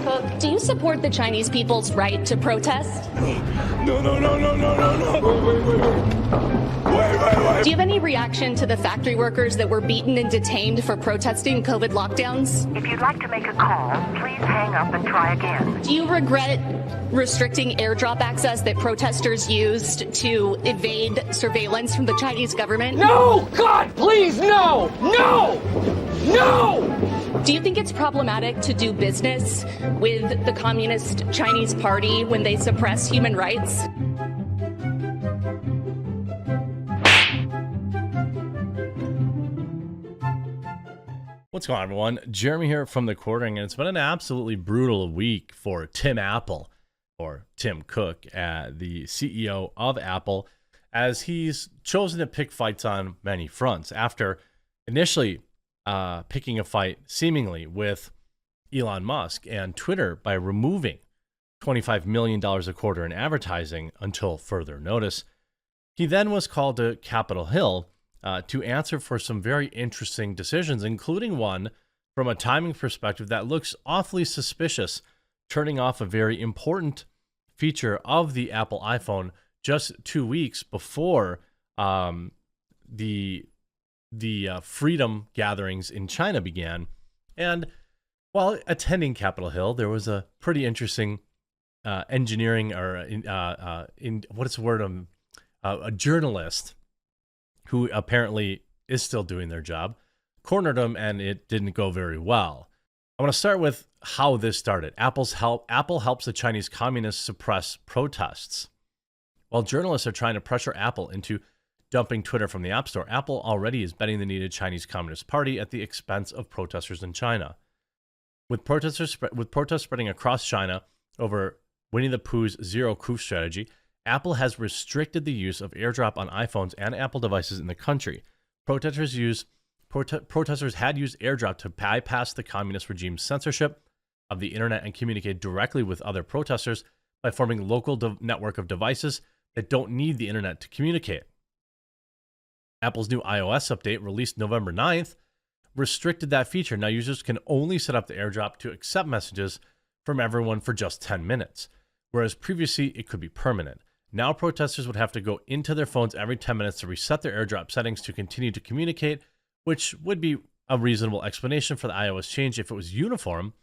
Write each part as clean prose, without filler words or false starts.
Cook, do you support the Chinese people's right to protest? No. Wait. Do you have any reaction to the factory workers that were beaten and detained for protesting COVID lockdowns? If you'd like to make a call, please hang up and try again. Do you regret restricting airdrop access that protesters used to evade surveillance from the Chinese government? No! God, please, no! No! Do you think it's problematic to do business with the Communist Chinese Party when they suppress human rights? What's going on, everyone? Jeremy here from The Quartering, and it's been an absolutely brutal week for Tim Apple, or Tim Cook, the CEO of Apple, as he's chosen to pick fights on many fronts. After initially picking a fight seemingly with Elon Musk and Twitter by removing $25 million a quarter in advertising until further notice, he then was called to Capitol Hill to answer for some very interesting decisions, including one from a timing perspective that looks awfully suspicious, turning off a very important feature of the Apple iPhone just 2 weeks before the freedom gatherings in China began. And while attending Capitol Hill, there was a pretty interesting engineering or a journalist who apparently is still doing their job, cornered him, and it didn't go very well. I want to start with how this started. Apple helps the Chinese communists suppress protests. While journalists are trying to pressure Apple into dumping Twitter from the App Store, Apple already is betting the needed Chinese Communist Party at the expense of protesters in China. With protests spreading across China over Winnie the Pooh's zero-coup strategy, Apple has restricted the use of AirDrop on iPhones and Apple devices in the country. Protesters had used AirDrop to bypass the communist regime's censorship of the internet and communicate directly with other protesters by forming a local network of devices that don't need the internet to communicate. Apple's new iOS update, released November 9th, restricted that feature. Now users can only set up the AirDrop to accept messages from everyone for just 10 minutes, whereas previously it could be permanent. Now protesters would have to go into their phones every 10 minutes to reset their AirDrop settings to continue to communicate, which would be a reasonable explanation for the iOS change if it was uniform.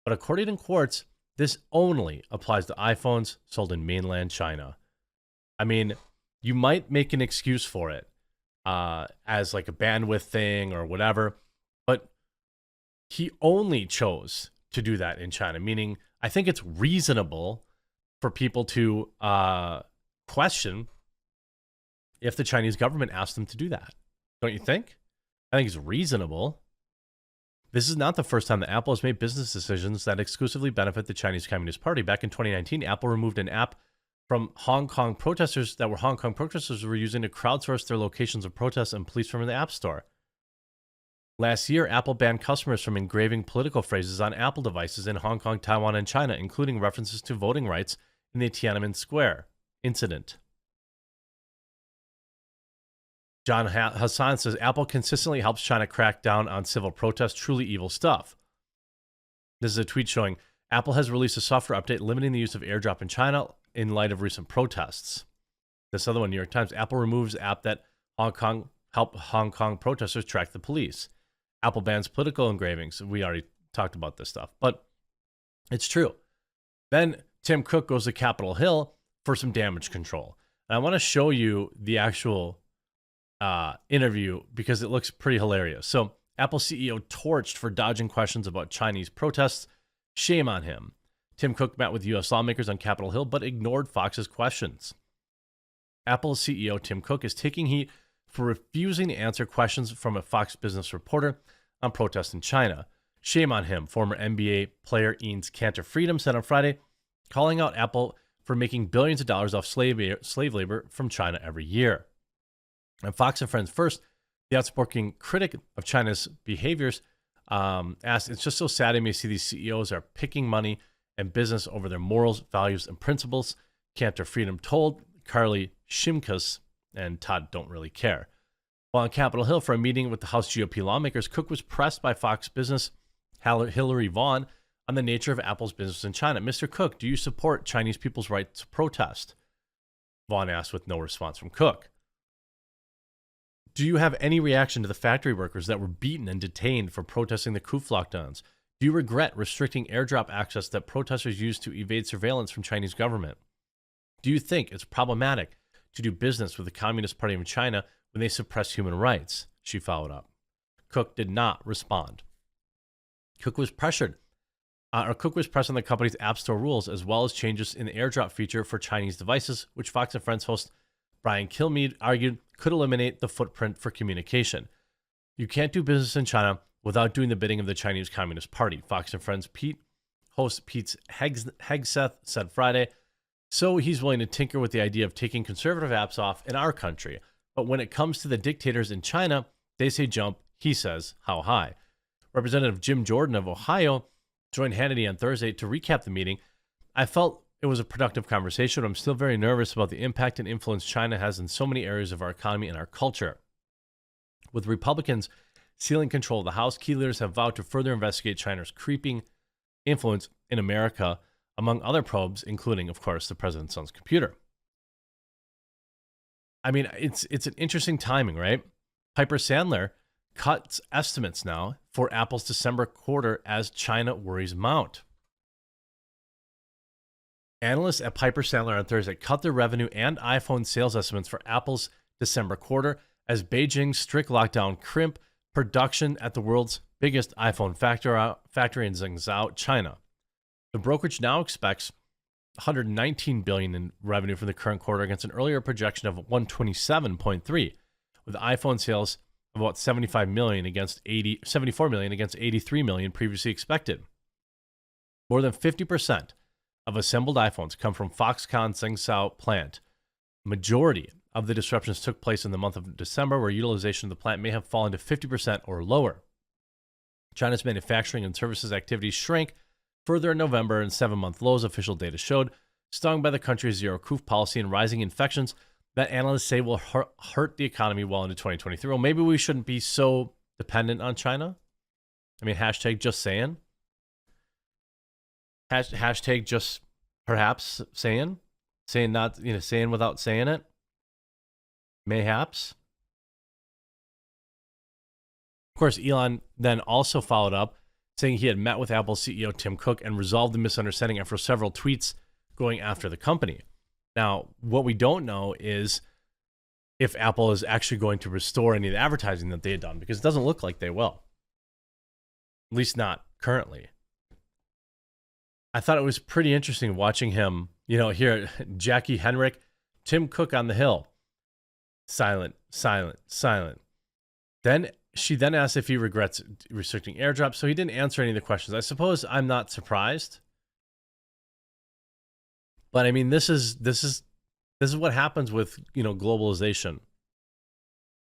But according to Quartz, this only applies to iPhones sold in mainland China. I mean, you might make an excuse for it as like a bandwidth thing or whatever, but he only chose to do that in China, meaning I think it's reasonable for people to question if the Chinese government asked them to do that. Don't you think? I think it's reasonable. This is not the first time that Apple has made business decisions that exclusively benefit the Chinese Communist Party. Back in 2019, Apple removed an app from Hong Kong protesters were using to crowdsource their locations of protests and police from the App Store. Last year, Apple banned customers from engraving political phrases on Apple devices in Hong Kong, Taiwan, and China, including references to voting rights in the Tiananmen Square incident. John Hassan says, Apple consistently helps China crack down on civil protests, truly evil stuff. This is a tweet showing Apple has released a software update limiting the use of AirDrop in China in light of recent protests. This other one, New York Times, Apple removes app that help Hong Kong protesters track the police. Apple bans political engravings. We already talked about this stuff, but it's true. Then Tim Cook goes to Capitol Hill for some damage control. And I want to show you the actual interview because it looks pretty hilarious. So Apple CEO torched for dodging questions about Chinese protests. Shame on him. Tim Cook met with U.S. lawmakers on Capitol Hill, but ignored Fox's questions. Apple CEO Tim Cook is taking heat for refusing to answer questions from a Fox Business reporter on protests in China. Shame on him, former NBA player Ian's Cantor Freedom said on Friday, calling out Apple for making billions of dollars off slave labor from China every year. And Fox and Friends First, the outspoken critic of China's behaviors, asked, it's just so sad to me to see these CEOs are picking money and business over their morals, values, and principles. Cantor Freedom told Carly Shimkus and Todd Don't Really Care. While on Capitol Hill for a meeting with the House GOP lawmakers, Cook was pressed by Fox Business Hillary Vaughn on the nature of Apple's business in China. Mr. Cook, do you support Chinese people's right to protest? Vaughn asked with no response from Cook. Do you have any reaction to the factory workers that were beaten and detained for protesting the coup lockdowns? Do you regret restricting airdrop access that protesters used to evade surveillance from Chinese government? Do you think it's problematic to do business with the Communist Party of China when they suppress human rights? She followed up. Cook did not respond. Cook was pressed on the company's App Store rules, as well as changes in the airdrop feature for Chinese devices, which Fox and Friends host Brian Kilmeade argued could eliminate the footprint for communication. You can't do business in China without doing the bidding of the Chinese Communist Party, Fox and Friends host Pete Hegseth said Friday. So he's willing to tinker with the idea of taking conservative apps off in our country. But when it comes to the dictators in China, they say jump, he says how high. Representative Jim Jordan of Ohio joined Hannity on Thursday to recap the meeting. I felt it was a productive conversation. I'm still very nervous about the impact and influence China has in so many areas of our economy and our culture. With Republicans sealing control of the House, key leaders have vowed to further investigate China's creeping influence in America, among other probes, including, of course, the president's son's computer. I mean, it's an interesting timing, right? Piper Sandler cuts estimates now for Apple's December quarter as China worries mount. Analysts at Piper Sandler on Thursday cut their revenue and iPhone sales estimates for Apple's December quarter as Beijing's strict lockdown crimp production at the world's biggest iPhone factory in Zhengzhou, China. The brokerage now expects $119 billion in revenue for the current quarter against an earlier projection of $127.3, with iPhone sales of about $74 million against $83 million previously expected. More than 50% of assembled iPhones come from Foxconn's Zhengzhou plant. Majority of the disruptions took place in the month of December, where utilization of the plant may have fallen to 50% or lower. China's manufacturing and services activities shrank further in November in 7-month lows, official data showed, stung by the country's zero-COVID policy and rising infections that analysts say will hurt the economy well into 2023. Well, maybe we shouldn't be so dependent on China. I mean, hashtag just saying. Hashtag just perhaps saying not, saying without saying it. Mayhaps. Of course, Elon then also followed up saying he had met with Apple CEO Tim Cook and resolved the misunderstanding after several tweets going after the company. Now, what we don't know is if Apple is actually going to restore any of the advertising that they had done, because it doesn't look like they will. At least not currently. I thought it was pretty interesting watching him, here, Jackie Henrik, Tim Cook on the Hill. Silent, silent, silent. Then she asked if he regrets restricting airdrops, so he didn't answer any of the questions. I suppose I'm not surprised. But I mean, this is what happens with, globalization.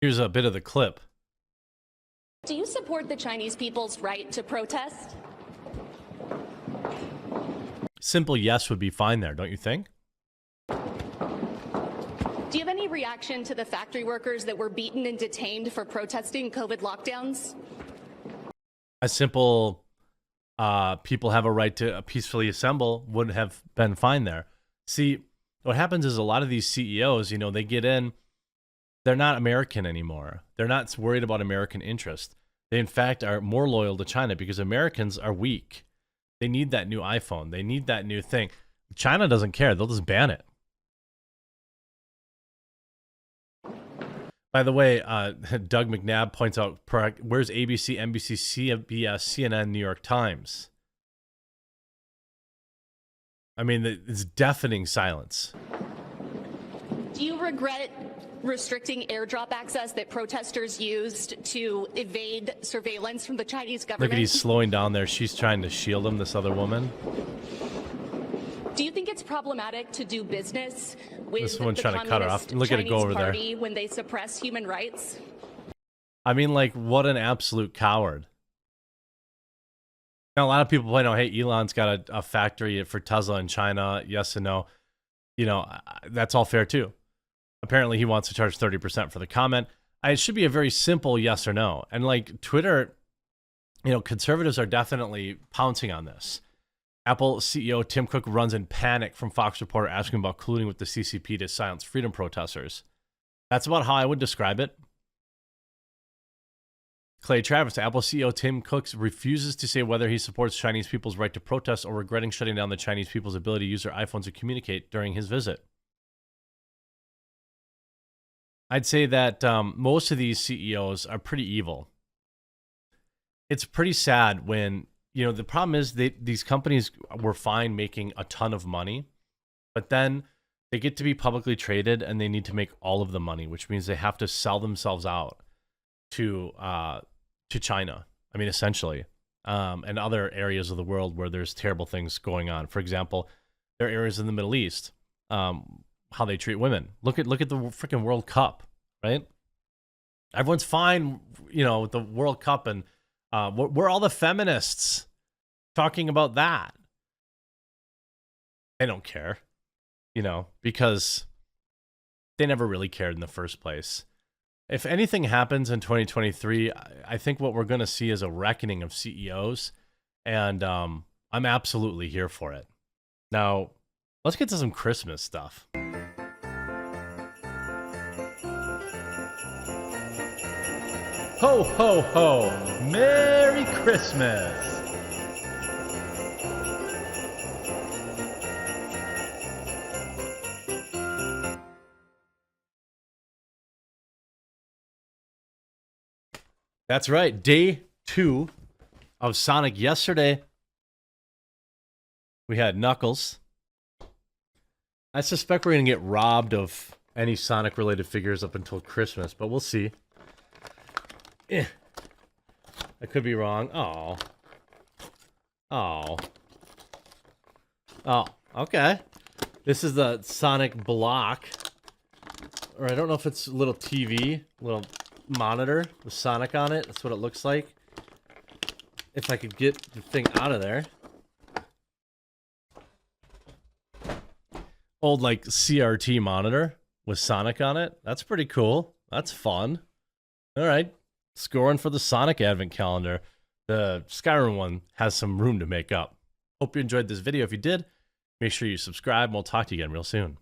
Here's a bit of the clip. Do you support the Chinese people's right to protest? Simple yes would be fine there, don't you think? Do you have any reaction to the factory workers that were beaten and detained for protesting COVID lockdowns? A simple people have a right to peacefully assemble would have been fine there. See, what happens is a lot of these CEOs, they get in, they're not American anymore. They're not worried about American interest. They, in fact, are more loyal to China because Americans are weak. They need that new iPhone. They need that new thing. China doesn't care. They'll just ban it. By the way, Doug McNabb points out, where's ABC, NBC, CBS, CNN, New York Times? I mean, it's deafening silence. Do you regret restricting airdrop access that protesters used to evade surveillance from the Chinese government? Look at he's slowing down there. She's trying to shield him, this other woman. Do you think it's problematic to do business with this woman's the trying to cut her off? Look at it go over there. When they suppress human rights? I mean, what an absolute coward. Now, a lot of people point out, hey, Elon's got a factory for Tesla in China. Yes and no. That's all fair too. Apparently, he wants to charge 30% for the comment. It should be a very simple yes or no. And Twitter, conservatives are definitely pouncing on this. Apple CEO Tim Cook runs in panic from Fox reporter asking about colluding with the CCP to silence freedom protesters. That's about how I would describe it. Clay Travis, Apple CEO Tim Cook refuses to say whether he supports Chinese people's right to protest or regretting shutting down the Chinese people's ability to use their iPhones to communicate during his visit. I'd say that most of these CEOs are pretty evil. It's pretty sad when, the problem is these companies were fine making a ton of money, but then they get to be publicly traded and they need to make all of the money, which means they have to sell themselves out to China. I mean, essentially, and other areas of the world where there's terrible things going on. For example, there are areas in the Middle East, how they treat women. Look at the freaking World Cup, right? Everyone's fine, with the World Cup, and we're all the feminists talking about that. They don't care, because they never really cared in the first place. If anything happens in 2023, I think what we're going to see is a reckoning of CEOs, and I'm absolutely here for it. Now, let's get to some Christmas stuff. Ho, ho, ho! Merry Christmas! That's right. Day 2 of Sonic yesterday. We had Knuckles. I suspect we're going to get robbed of any Sonic-related figures up until Christmas, but we'll see. I could be wrong. Oh, okay. This is the Sonic block. Or I don't know if it's a little TV, little monitor with Sonic on it. That's what it looks like. If I could get the thing out of there. Old like CRT monitor with Sonic on it. That's pretty cool. That's fun. All right. Scoring for the Sonic Advent Calendar. The Skyrim one has some room to make up. Hope you enjoyed this video. If you did, make sure you subscribe and we'll talk to you again real soon.